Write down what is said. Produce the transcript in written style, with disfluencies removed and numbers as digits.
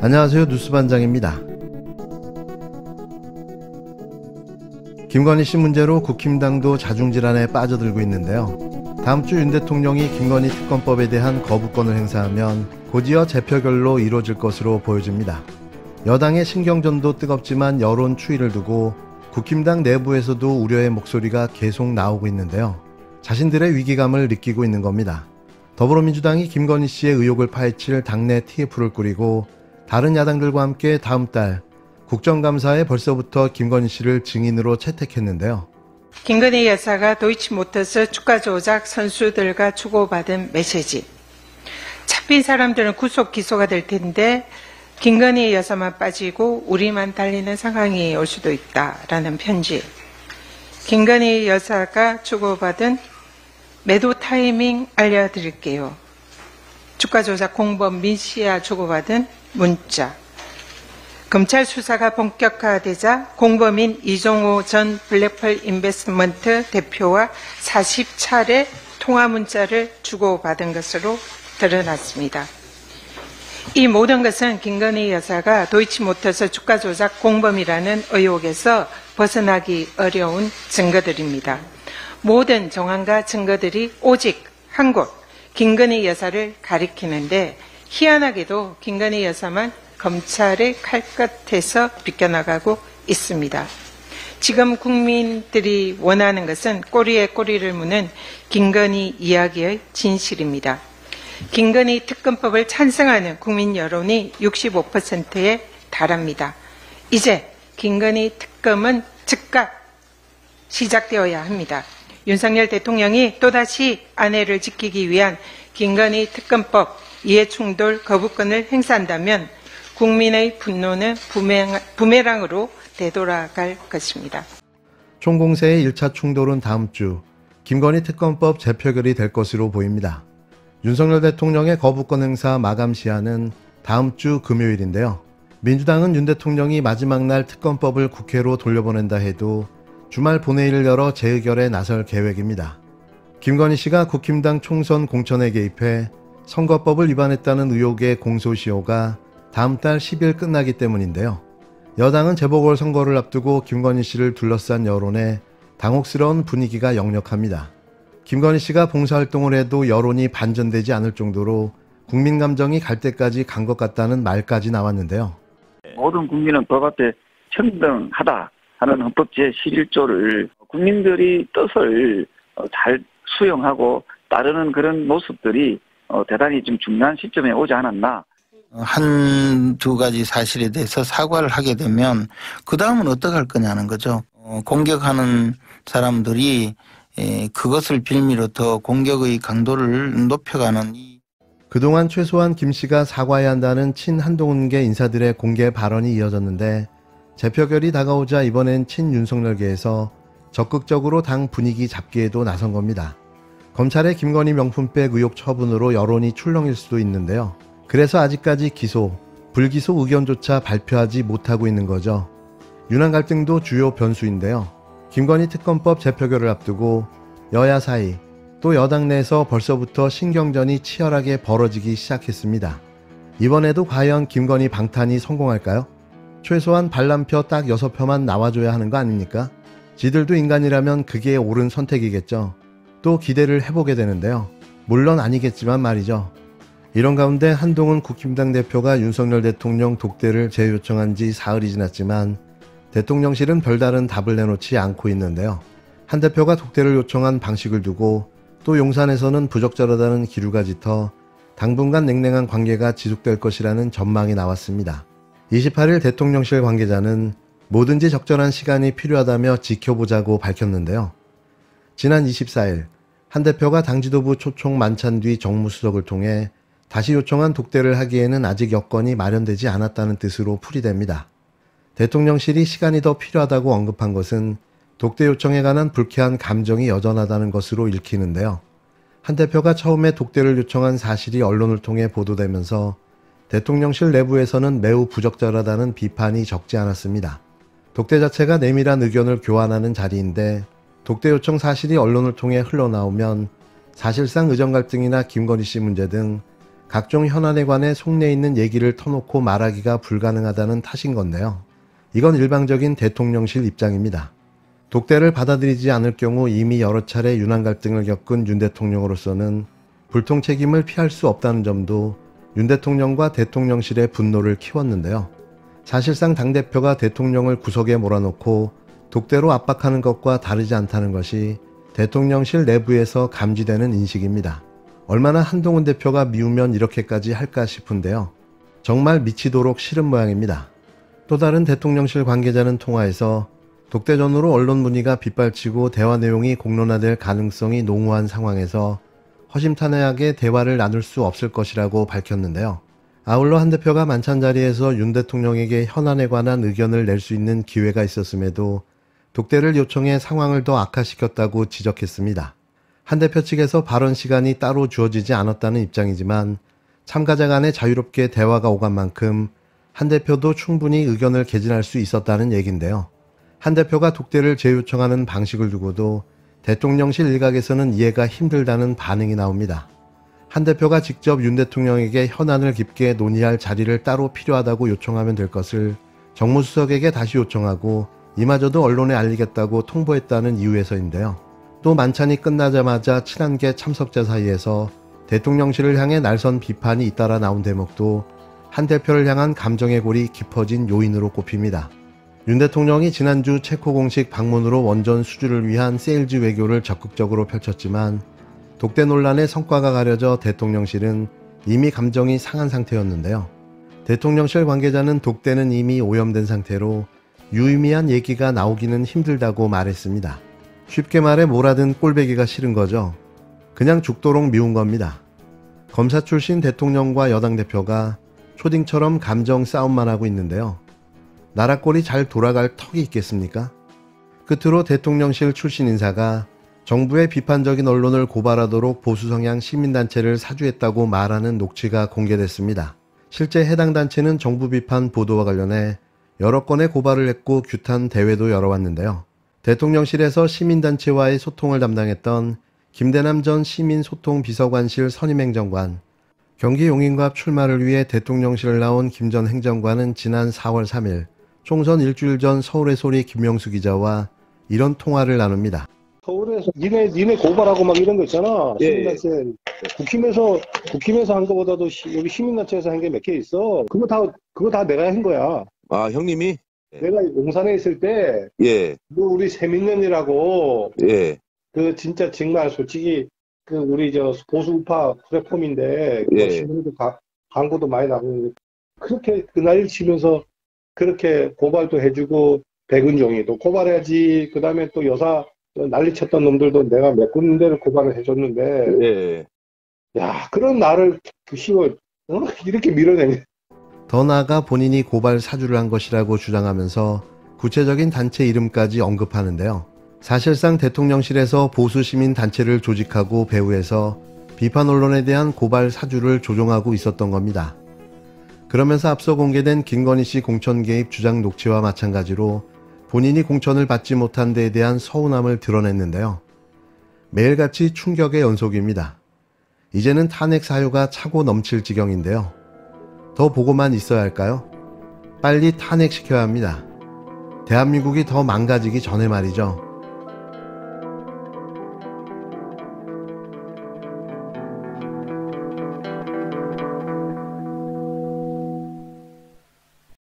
안녕하세요. 뉴스반장입니다. 김건희 씨 문제로 국힘당도 자중질환에 빠져들고 있는데요. 다음 주 윤 대통령이 김건희 특검법에 대한 거부권을 행사하면 곧이어 재표결로 이루어질 것으로 보여집니다. 여당의 신경전도 뜨겁지만 여론 추이를 두고 국힘당 내부에서도 우려의 목소리가 계속 나오고 있는데요. 자신들의 위기감을 느끼고 있는 겁니다. 더불어민주당이 김건희 씨의 의혹을 파헤칠 당내 TF를 꾸리고 다른 야당들과 함께 다음 달 국정감사에 벌써부터 김건희 씨를 증인으로 채택했는데요. 김건희 여사가 도이치모터스 주가 조작 선수들과 주고받은 메시지. 잡힌 사람들은 구속 기소가 될 텐데 김건희 여사만 빠지고 우리만 달리는 상황이 올 수도 있다라는 편지. 김건희 여사가 주고받은 매도 타이밍 알려드릴게요. 주가 조작 공범 민 씨와 주고받은 문자. 검찰 수사가 본격화되자 공범인 이종호 전 블랙펄 인베스트먼트 대표와 40차례 통화 문자를 주고받은 것으로 드러났습니다. 이 모든 것은 김건희 여사가 도이치모터스 주가 조작 공범이라는 의혹에서 벗어나기 어려운 증거들입니다. 모든 정황과 증거들이 오직 한 곳, 김건희 여사를 가리키는데 희한하게도 김건희 여사만 검찰의 칼끝에서 비껴나가고 있습니다. 지금 국민들이 원하는 것은 꼬리에 꼬리를 무는 김건희 이야기의 진실입니다. 김건희 특검법을 찬성하는 국민 여론이 65%에 달합니다. 이제 김건희 특검은 즉각 시작되어야 합니다. 윤석열 대통령이 또다시 아내를 지키기 위한 김건희 특검법 이해충돌 거부권을 행사한다면 국민의 분노는 부메랑으로 되돌아갈 것입니다. 총공세의 1차 충돌은 다음 주 김건희 특검법 재표결이 될 것으로 보입니다. 윤석열 대통령의 거부권 행사 마감 시한은 다음 주 금요일인데요. 민주당은 윤 대통령이 마지막 날 특검법을 국회로 돌려보낸다 해도 주말 본회의를 열어 재의결에 나설 계획입니다. 김건희 씨가 국힘당 총선 공천에 개입해 선거법을 위반했다는 의혹의 공소시효가 다음 달 10일 끝나기 때문인데요. 여당은 재보궐선거를 앞두고 김건희 씨를 둘러싼 여론에 당혹스러운 분위기가 역력합니다. 김건희 씨가 봉사활동을 해도 여론이 반전되지 않을 정도로 국민 감정이 갈 때까지 간 것 같다는 말까지 나왔는데요. 모든 국민은 법 앞에 평등하다 하는 헌법 제11조를 국민들이 뜻을 잘 수용하고 따르는 그런 모습들이 대단히 좀 중요한 시점에 오지 않았나. 한두 가지 사실에 대해서 사과를 하게 되면 그 다음은 어떻게 할 거냐는 거죠. 공격하는 사람들이 그것을 빌미로 더 공격의 강도를 높여가는. 그동안 최소한 김 씨가 사과해야 한다는 친한동훈계 인사들의 공개 발언이 이어졌는데 재표결이 다가오자 이번엔 친윤석열계에서 적극적으로 당 분위기 잡기에도 나선 겁니다. 검찰의 김건희 명품백 의혹 처분으로 여론이 출렁일 수도 있는데요. 그래서 아직까지 기소, 불기소 의견조차 발표하지 못하고 있는 거죠. 윤한 갈등도 주요 변수인데요. 김건희 특검법 재표결을 앞두고 여야 사이 또 여당 내에서 벌써부터 신경전이 치열하게 벌어지기 시작했습니다. 이번에도 과연 김건희 방탄이 성공할까요? 최소한 반란표 딱 6표만 나와줘야 하는 거 아닙니까? 지들도 인간이라면 그게 옳은 선택이겠죠. 또 기대를 해보게 되는데요. 물론 아니겠지만 말이죠. 이런 가운데 한동훈 국힘당 대표가 윤석열 대통령 독대를 재요청한 지 사흘이 지났지만 대통령실은 별다른 답을 내놓지 않고 있는데요. 한 대표가 독대를 요청한 방식을 두고 또 용산에서는 부적절하다는 기류가 짙어 당분간 냉랭한 관계가 지속될 것이라는 전망이 나왔습니다. 28일 대통령실 관계자는 뭐든지 적절한 시간이 필요하다며 지켜보자고 밝혔는데요. 지난 24일 한 대표가 당지도부 초청 만찬 뒤 정무수석을 통해 다시 요청한 독대를 하기에는 아직 여건이 마련되지 않았다는 뜻으로 풀이됩니다. 대통령실이 시간이 더 필요하다고 언급한 것은 독대 요청에 관한 불쾌한 감정이 여전하다는 것으로 읽히는데요. 한 대표가 처음에 독대를 요청한 사실이 언론을 통해 보도되면서 대통령실 내부에서는 매우 부적절하다는 비판이 적지 않았습니다. 독대 자체가 내밀한 의견을 교환하는 자리인데 독대 요청 사실이 언론을 통해 흘러나오면 사실상 의정 갈등이나 김건희 씨 문제 등 각종 현안에 관해 속내 있는 얘기를 터놓고 말하기가 불가능하다는 탓인 건데요. 이건 일방적인 대통령실 입장입니다. 독대를 받아들이지 않을 경우 이미 여러 차례 윤한 갈등을 겪은 윤 대통령으로서는 불통 책임을 피할 수 없다는 점도 윤 대통령과 대통령실의 분노를 키웠는데요. 사실상 당대표가 대통령을 구석에 몰아놓고 독대로 압박하는 것과 다르지 않다는 것이 대통령실 내부에서 감지되는 인식입니다. 얼마나 한동훈 대표가 미우면 이렇게까지 할까 싶은데요. 정말 미치도록 싫은 모양입니다. 또 다른 대통령실 관계자는 통화에서 독대 전후로 언론 문의가 빗발치고 대화 내용이 공론화될 가능성이 농후한 상황에서 허심탄회하게 대화를 나눌 수 없을 것이라고 밝혔는데요. 아울러 한 대표가 만찬 자리에서 윤 대통령에게 현안에 관한 의견을 낼 수 있는 기회가 있었음에도 독대를 요청해 상황을 더 악화시켰다고 지적했습니다. 한 대표 측에서 발언 시간이 따로 주어지지 않았다는 입장이지만 참가자 간에 자유롭게 대화가 오간 만큼 한 대표도 충분히 의견을 개진할 수 있었다는 얘긴데요. 한 대표가 독대를 재요청하는 방식을 두고도 대통령실 일각에서는 이해가 힘들다는 반응이 나옵니다. 한 대표가 직접 윤 대통령에게 현안을 깊게 논의할 자리를 따로 필요하다고 요청하면 될 것을 정무수석에게 다시 요청하고 이마저도 언론에 알리겠다고 통보했다는 이유에서인데요. 또 만찬이 끝나자마자 친한계 참석자 사이에서 대통령실을 향해 날선 비판이 잇따라 나온 대목도 한 대표를 향한 감정의 골이 깊어진 요인으로 꼽힙니다. 윤 대통령이 지난주 체코 공식 방문으로 원전 수주를 위한 세일즈 외교를 적극적으로 펼쳤지만 독대 논란의 성과가 가려져 대통령실은 이미 감정이 상한 상태였는데요. 대통령실 관계자는 독대는 이미 오염된 상태로 유의미한 얘기가 나오기는 힘들다고 말했습니다. 쉽게 말해 뭐라든 꼴배기가 싫은 거죠. 그냥 죽도록 미운 겁니다. 검사 출신 대통령과 여당 대표가 초딩처럼 감정 싸움만 하고 있는데요. 나라 꼴이 잘 돌아갈 턱이 있겠습니까? 끝으로 대통령실 출신 인사가 정부의 비판적인 언론을 고발하도록 보수 성향 시민단체를 사주했다고 말하는 녹취가 공개됐습니다. 실제 해당 단체는 정부 비판 보도와 관련해 여러 건의 고발을 했고 규탄 대회도 열어왔는데요. 대통령실에서 시민단체와의 소통을 담당했던 김대남 전 시민소통비서관실 선임행정관, 경기 용인갑 출마를 위해 대통령실을 나온 김 전 행정관은 지난 4월 3일 총선 일주일 전 서울의 소리 김명수 기자와 이런 통화를 나눕니다. 서울에서 니네 고발하고 막 이런 거 있잖아. 예. 시민단체 국힘에서 한 거보다도 여기 시민단체에서 한 게 몇 개 있어. 그거 다 내가 한 거야. 아, 형님이? 내가 용산에 있을 때 예, 그 우리 세민년이라고 예, 그 진짜 정말 솔직히 그 우리 저 보수 우파 플랫폼인데 예. 신문도 광고도 많이 나고 그렇게 그날 치면서 그렇게 고발도 해주고 백은종이도 고발해야지. 그다음에 또 여사 난리쳤던 놈들도 내가 몇 군데를 고발을 해줬는데 예. 야 그런 나를 부시고 이렇게 밀어내니. 더 나아가 본인이 고발 사주를 한 것이라고 주장하면서 구체적인 단체 이름까지 언급하는데요. 사실상 대통령실에서 보수 시민 단체를 조직하고 배후에서 비판 언론에 대한 고발 사주를 조종하고 있었던 겁니다. 그러면서 앞서 공개된 김건희 씨 공천 개입 주장 녹취와 마찬가지로 본인이 공천을 받지 못한 데에 대한 서운함을 드러냈는데요. 매일같이 충격의 연속입니다. 이제는 탄핵 사유가 차고 넘칠 지경인데요. 더 보고만 있어야 할까요? 빨리 탄핵시켜야 합니다. 대한민국이 더 망가지기 전에 말이죠.